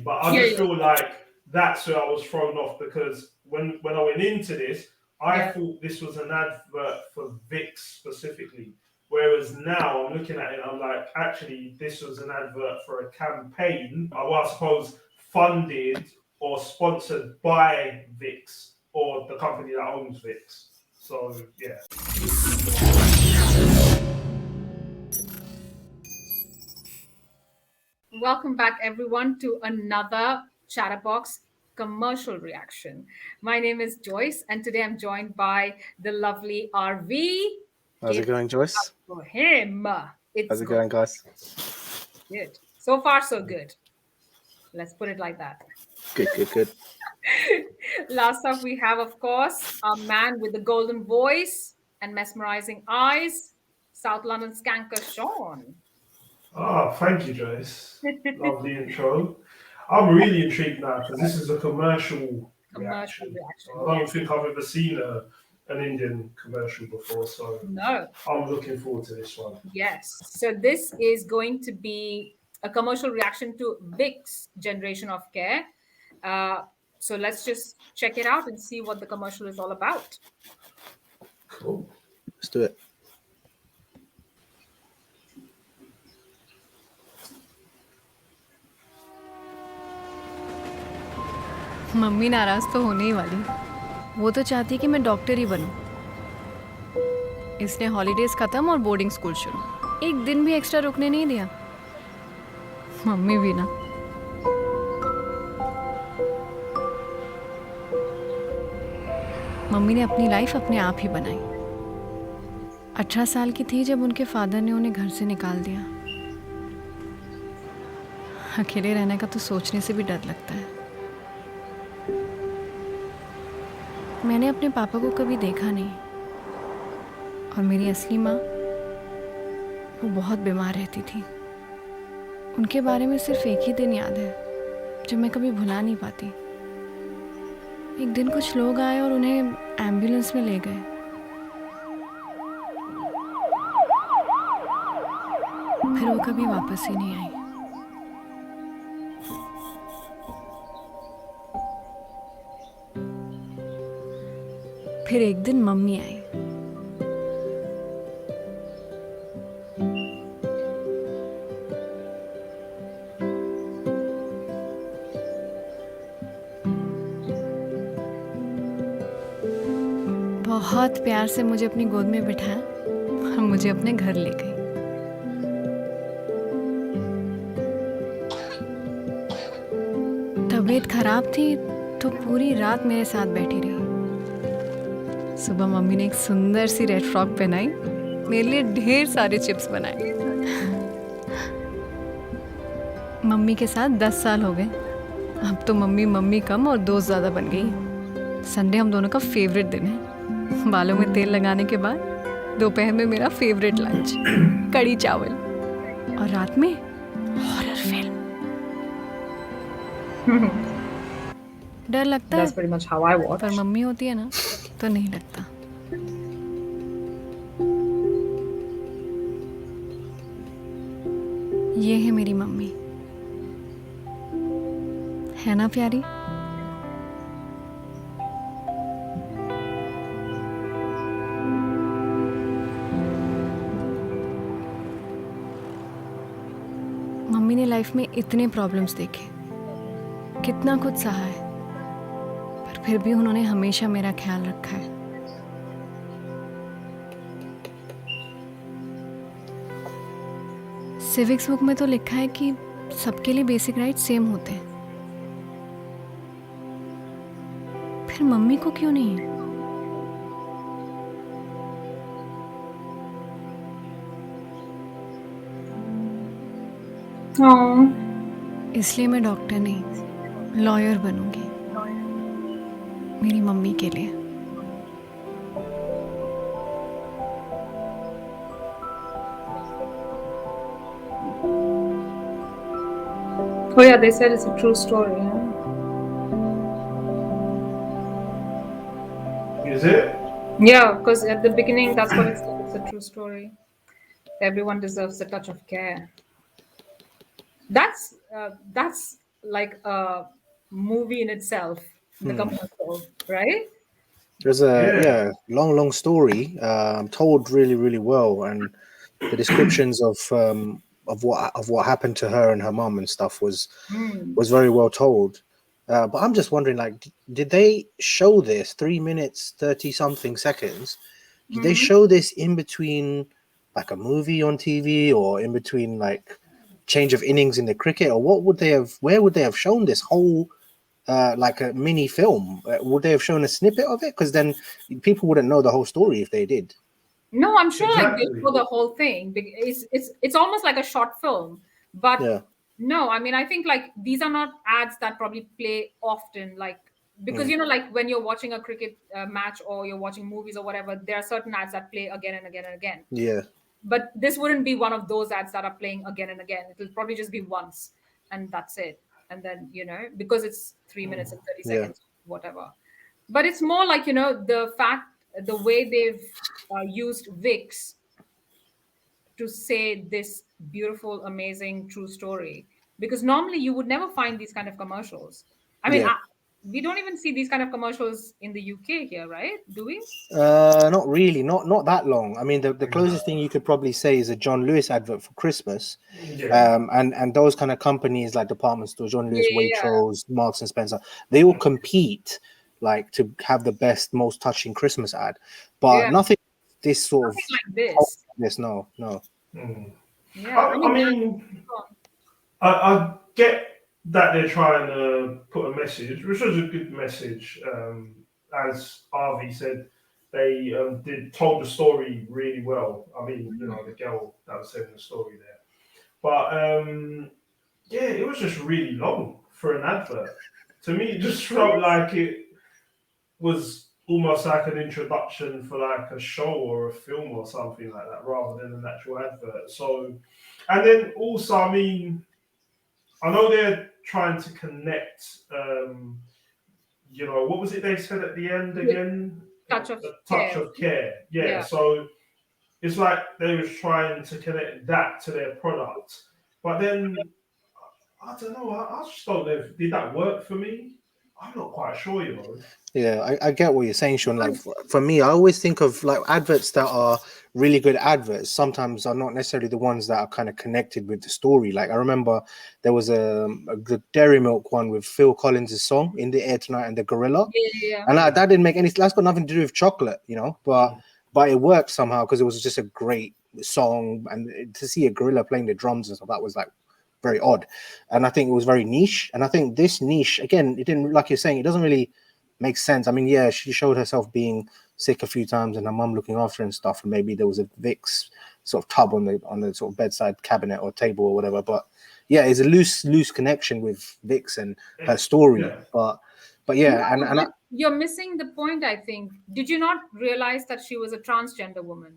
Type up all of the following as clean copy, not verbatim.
But I just feel like that's where I was thrown off because when I went into this, I thought this was an advert for Vicks specifically. Whereas now I'm looking at it, I'm like, actually, this was an advert for a campaign, I suppose, funded or sponsored by Vicks or the company that owns Vicks. So, yeah. Welcome back, everyone, to another Chatterbox commercial reaction. My name is Joyce, and today I'm joined by the lovely RV. How's it going, Joyce? For him, How's it going, guys? Good. So far, so good. Let's put it like that. Good. Last up, we have, of course, a man with the golden voice and mesmerizing eyes, South London skanker Sean. Oh, thank you, Joyce. Lovely intro. I'm really intrigued now because this is a commercial reaction. I don't think I've ever seen an Indian commercial before, so no, I'm looking forward to this one. Yes. So this is going to be a commercial reaction to Vicks generation of care. So let's just check it out and see what the commercial is all about. Cool. Let's do it. Mummy नाराज तो होने ही वाली। वो तो चाहती कि मैं doctor ही बनूं। इसने हॉलीडेज खत्म और बोर्डिंग स्कूल शुरू। एक दिन भी एक्स्ट्रा रुकने नहीं दिया। मम्मी भी ना। मम्मी ने अपनी लाइफ अपने आप ही बनाई। 18 साल की थी जब उनके फादर ने उन्हें घर से निकाल दिया। अकेले रहने का तो सोचने से भी डर लगता है। मैंने अपने पापा को कभी देखा नहीं और मेरी असली माँ वो बहुत बीमार रहती थी। उनके बारे में सिर्फ एक ही दिन याद है जो मैं कभी भुला नहीं पाती। एक दिन कुछ लोग आए और उन्हें एम्बुलेंस में ले गए। फिर वो कभी वापस ही नहीं आई। फिर एक दिन मम्मी आई। बहुत प्यार से मुझे अपनी गोद में बिठाया और मुझे अपने घर ले गई। तबीयत खराब थी तो पूरी रात मेरे साथ बैठी रही। सुबह मम्मी ने एक सुंदर सी रेड फ्रॉक पहनाई, मेरे लिए ढेर सारे चिप्स बनाए। मम्मी के साथ 10 साल हो गए। अब तो मम्मी कम और दोस्त ज़्यादा बन गई। संडे हम दोनों का फेवरेट दिन है। बालों में तेल लगाने के बाद दोपहर में मेरा फेवरेट लंच कड़ी चावल और रात में हॉरर फिल्म। डर लगता है पर मम्मी होती है ना तो नहीं लगता। ये है मेरी मम्मी, है ना प्यारी? मम्मी ने लाइफ में इतने प्रॉब्लम्स देखे, कितना कुछ सहा है, पर फिर भी उन्होंने हमेशा मेरा ख्याल रखा है। सिविक्स बुक में तो लिखा है कि सबके लिए बेसिक राइट सेम होते हैं, फिर मम्मी को क्यों नहीं? इसलिए मैं डॉक्टर नहीं, लॉयर बनूंगी मेरी मम्मी के लिए। Oh yeah, they said it's a true story. Yeah? Is it? Yeah, because at the beginning that's what it said. It's a true story. Everyone deserves a touch of care. That's like a movie in itself, the commercial, right? There's a Yeah. long story, told really well, and the descriptions of what happened to her and her mom and stuff was Hmm. very well told. But I'm just wondering, like, did they show this 3 minutes 30 something seconds? Did they Mhm. show this in between like a movie on TV, or in between like change of innings in the cricket, or what would they have? Where would they have shown this whole? Like a mini film, would they have shown a snippet of it? Because then people wouldn't know the whole story if they did. No, I'm sure like they Exactly. show the whole thing. It's almost like a short film. But Yeah. no, I mean I think like these are not ads that probably play often, like because like when you're watching a cricket match or you're watching movies or whatever, there are certain ads that play again and again and again. Yeah. But this wouldn't be one of those ads that are playing again and again. It'll probably just be once and that's it. And then, because it's 3 minutes and 30 Yeah. seconds, whatever. But it's more like, the way they've used Vicks to say this beautiful, amazing, true story. Because normally you would never find these kind of commercials. I mean, Yeah. we don't even see these kind of commercials in the UK here, right? Do we? Not really, not that long. I mean, the closest thing you could probably say is a John Lewis advert for Christmas. Yeah. And those kind of companies like department stores, John Lewis, Yeah. Waitrose, Marks and Spencer, they all compete like to have the best, most touching Christmas ad. But Yeah. nothing this sort of Nothing like this. this. No. Yeah. I I mean, mean, go on. I get that they're trying to put a message, which was a good message. As Avi said, they told the story really well. I mean, the girl that was telling the story there. But yeah, it was just really long for an advert. To me, it just felt like it was almost like an introduction for like a show or a film or something like that, rather than an actual advert. So, and then also, I mean, I know they're trying to connect. What was it they said at the end With again? touch of A touch care. of care. Yeah. Yeah. So it's like they was trying to connect that to their product, but then I don't know. I just don't know. Did that work for me? I'm not quite sure. Yeah, I get what you're saying, Sean. Like for me, I always think of like adverts that are really good adverts. Sometimes are not necessarily the ones that are kind of connected with the story. Like I remember there was a good Dairy Milk one with Phil Collins' song "In the Air Tonight" and the Gorilla, Yeah. and that didn't make any. That's got nothing to do with chocolate, but it worked somehow because it was just a great song, and to see a gorilla playing the drums and stuff, that was like very odd. And I think it was very niche. And I think this niche again, it didn't, like you're saying, it doesn't really make sense. I mean, yeah, she showed herself being sick a few times and her mum looking after her and stuff, and maybe there was a Vicks sort of tub on the sort of bedside cabinet or table or whatever. But yeah, it's a loose connection with Vicks and her story. Yeah. But yeah, No, and but you're missing the point, I think. Did you not realize that she was a transgender woman?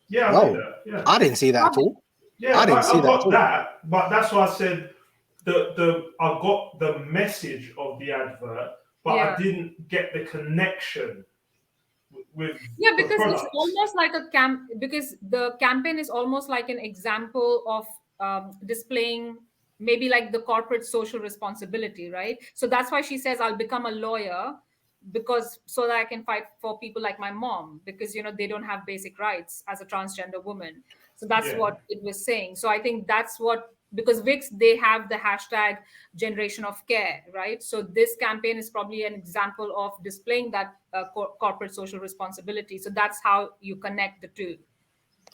Yeah, I did no, that. Yeah. I didn't see that at all. Yeah, I didn't see I that at got all. that, but that's why I said I got the message of the advert, but Yeah. I didn't get the connection with Yeah, the because it's product. almost like because the campaign is almost like an example of displaying maybe like the corporate social responsibility, right? So that's why she says I'll become a lawyer because so that I can fight for people like my mom, because they don't have basic rights as a transgender woman. So that's Yeah. what it was saying. So I think that's what, because Vicks, they have the hashtag generation of care, right? So this campaign is probably an example of displaying that corporate social responsibility. So that's how you connect the two.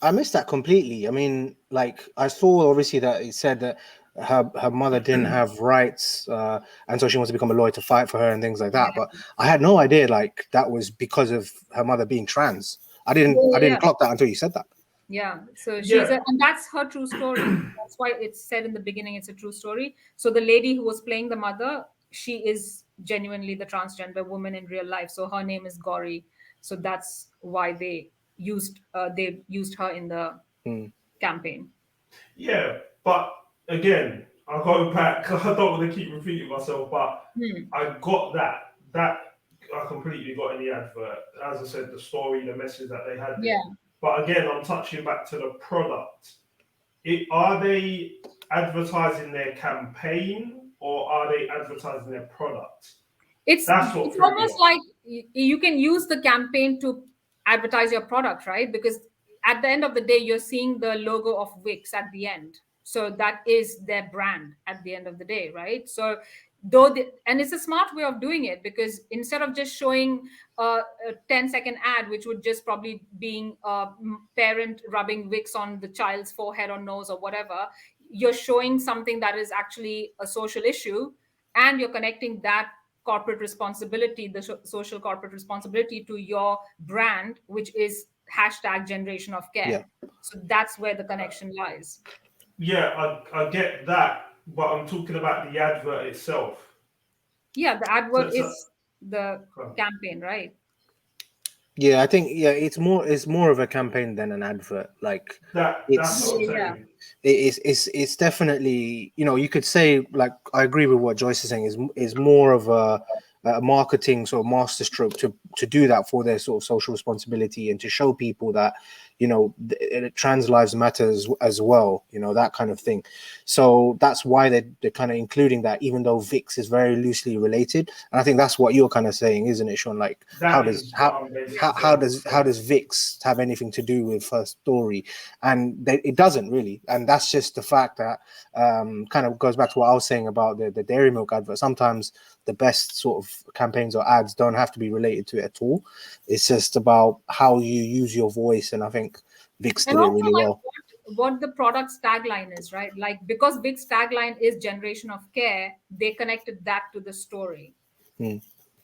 I missed that completely. I mean, like I saw obviously that it said that her mother didn't have rights, and so she wants to become a lawyer to fight for her and things like that. But I had no idea like that was because of her mother being trans. I didn't clock that until you said that. Yeah, so Yeah. and that's her true story. That's why it's said in the beginning it's a true story. So the lady who was playing the mother, she is genuinely the transgender woman in real life. So her name is Gauri. So that's why they used her in the campaign. Yeah, but again, I go back. I don't want to keep repeating myself, but I got that. That I completely got in the advert. As I said, the story, the message that they had there. Yeah. But again, I'm touching back to the product. Are they advertising their campaign, or are they advertising their product? It's That's what it's threw me almost off. like you can use the campaign to advertise your product, right? Because at the end of the day, you're seeing the logo of Vicks at the end, so that is their brand at the end of the day, right? So and it's a smart way of doing it, because instead of just showing a 10-second ad, which would just probably being a parent rubbing Vicks on the child's forehead or nose or whatever, you're showing something that is actually a social issue, and you're connecting that corporate responsibility, the social corporate responsibility, to your brand, which is hashtag generation of care. Yeah. So that's where the connection lies. Yeah, I get that, but I'm talking about the advert itself. Yeah, the advert So, is the campaign, right? Yeah, I think it's more of a campaign than an advert. Like that's what I'm Yeah. saying. It's definitely, you could say, like, I agree with what Joyce is saying, is more of a marketing sort of masterstroke to do that for their sort of social responsibility, and to show people that trans lives matter as well, that kind of thing. So that's why they're kind of including that, even though Vicks is very loosely related. And I think that's what you're kind of saying, isn't it, Sean? Like, how does Vicks have anything to do with her story? And it doesn't really. And that's just the fact that kind of goes back to what I was saying about the dairy milk advert. Sometimes the best sort of campaigns or ads don't have to be related to it at all. It's just about how you use your voice. And I think Vicks did it really well. What the product's tagline is, right? Like, because Vicks tagline is generation of care, they connected that to the story.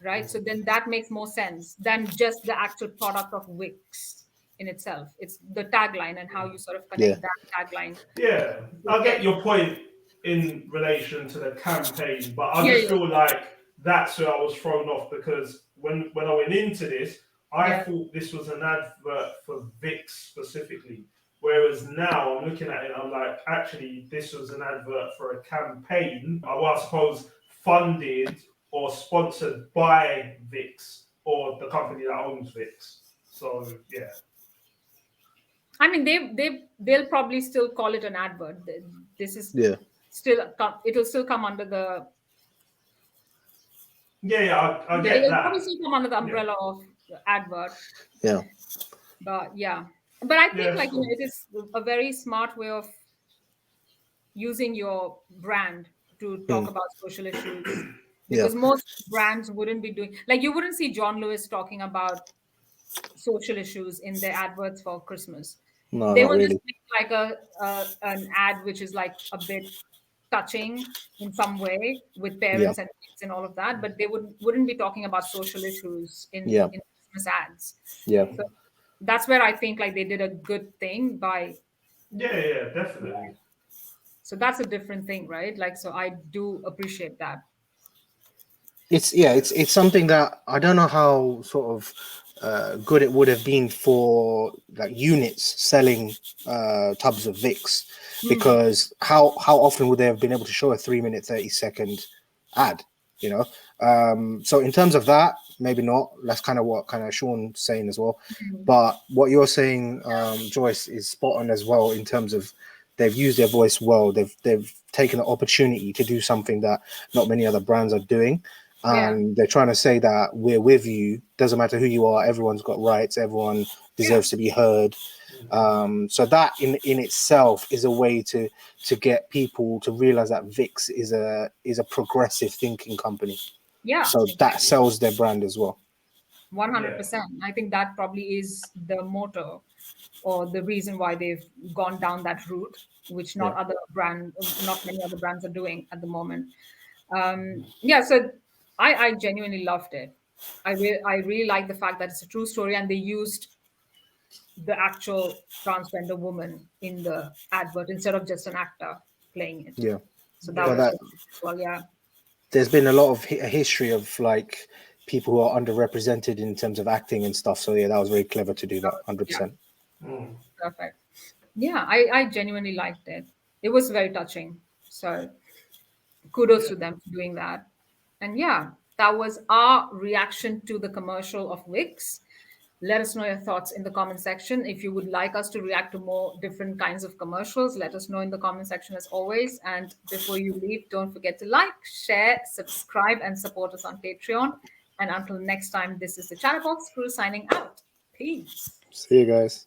Right? So then that makes more sense than just the actual product of Vicks in itself. It's the tagline and how you sort of connect that tagline. Yeah, I get your point in relation to the campaign, but I just feel like that's where I was thrown off, because when I went into this, I thought this was an advert for Vicks specifically. Whereas now I'm looking at it, I'm like, actually, this was an advert for a campaign, I suppose, funded or sponsored by Vicks, or the company that owns Vicks. So yeah. I mean, they'll probably still call it an advert. This is still, it'll still come under the I get that. It'll probably still come under the umbrella of advert. Yeah. But I think it is a very smart way of using your brand to talk about social issues, because most brands wouldn't be doing, like, you wouldn't see John Lewis talking about social issues in their adverts for Christmas. No, they not will really. just make like an ad which is like a bit touching in some way with parents and kids and all of that, but they wouldn't be talking about social issues in Christmas ads. Yeah. So that's where I think like they did a good thing by. Yeah, definitely. So that's a different thing, right? Like, so I do appreciate that. It's something that I don't know how sort of good it would have been for like units selling tubs of Vicks, because how often would they have been able to show a 3-minute 30-second ad, so in terms of that, maybe not. That's kind of what Sean's saying as well. But what you're saying, Joyce, is spot on as well, in terms of they've used their voice well. They've taken the opportunity to do something that not many other brands are doing. And they're trying to say that we're with you. Doesn't matter who you are. Everyone's got rights. Everyone deserves to be heard. So that in itself is a way to get people to realize that Vicks is a progressive thinking company. Yeah. So that sells their brand as well. 100%. I think that probably is the motto or the reason why they've gone down that route, which not many other brands are doing at the moment. So I genuinely loved it. I really like the fact that it's a true story, and they used the actual transgender woman in the advert instead of just an actor playing it. Yeah. So that was there's been a lot of a history of like people who are underrepresented in terms of acting and stuff. So that was very clever to do that. 100%. Perfect. Yeah, I genuinely liked it. It was very touching. So kudos to them for doing that. And that was our reaction to the commercial of Vicks. Let us know your thoughts in the comment section. If you would like us to react to more different kinds of commercials, let us know in the comment section as always. And before you leave, don't forget to like, share, subscribe, and support us on Patreon. And until next time, this is the Chatterbox crew signing out. Peace. See you guys.